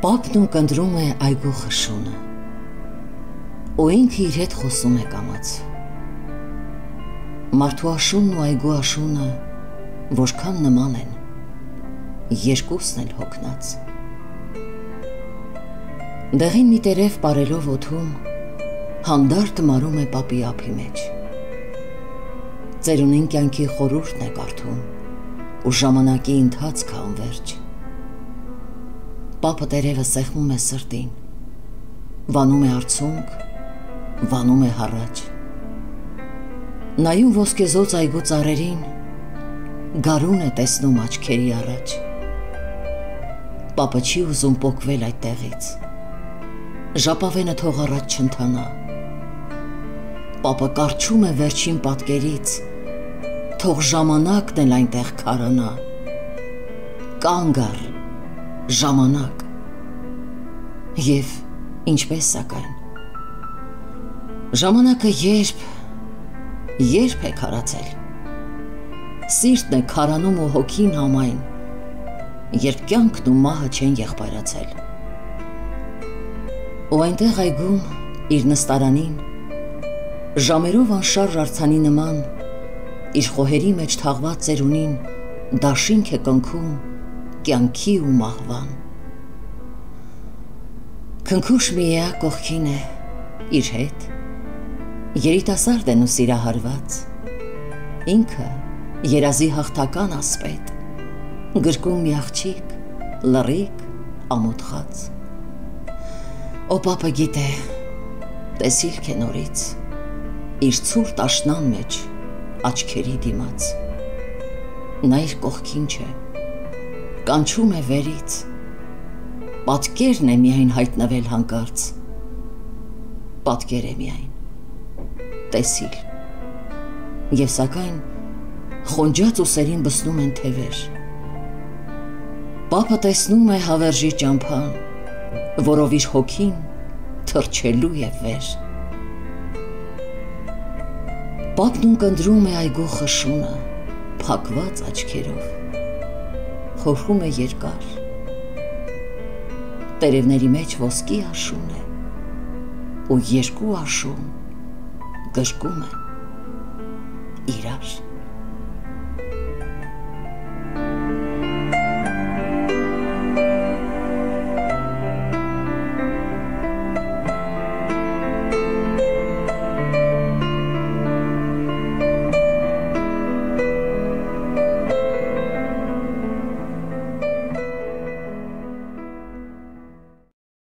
Պապն ու կնդրում է այգու խշունը, ու ինքը իր հետ խոսում է կամաց։ Մարդու աշունն ու այգու աշունը որքան նման են, երկուսն էլ հոգնած։ Դեղին մի տերև պարելով օդում հանդարտ մարում է պապի ափի մեջ։ Ծերունին կյանքի խորհուրդն է կարդում ու ժամանակի ընթացքը անվերջ։ Պապը տերևը սեղմում է սրտին, վանում է արցունք, վանում է հառաջ։ Նայում ոսկեզոծ այգու ծառերին, գարուն է տեսնում աչքերի առաջ։ Պապը չի ուզում պոկվել այդ տեղից, ժապավենը թող առաջ չընթանա։ Պապը կարչում է վերջին պատկերից, թող ժամանակն էլ այնտեղ քարանա։ Կանգ առ, ժամանակ։ Եվ ինչպես սակայն ժամանակը երբ է քարացել։ Սիրտն է քարանում ու հոգին համայն, երբ կյանքն ու մահը չեն եղբայրացել։ Ու այնտեղ այգում իր նստարանին, ժամերով անշարժ արձանի նման, իր խոհերի մեջ թաղված ծերունին դաշինք է կնքում կյանքի ու մահվան։ Քնքուշ միա կողքին է իր հետ, երիտասարդ են ու սիրահարված, ինքը երազի հաղթական ասպետ, գրկում մի աղջիկ, լռիկ, ամոթխած։ Օ պապը գիտե, տեսիլք է նորից, իր ցուրտ աշնան մեջ աչքերի դիմաց։ Նա իր կողքին չէ, կանչում է վերից, պատկերն է միայն հայտնվել հանկարծ, պատկեր է միայն, տեսիլ, և սակայն խոնջած ուսերին բսնում են թևեր։ Պապը տեսնում է հավերժի ճամփան, որով իր հոգին թռչելու է վեր։ Պապն ունկնդրում է այգու խշունը, փակված աչքերով, խորխում է երկար, տերևների մեջ ոսկի աշուն է, ու երկու աշուն գրկում են իրար։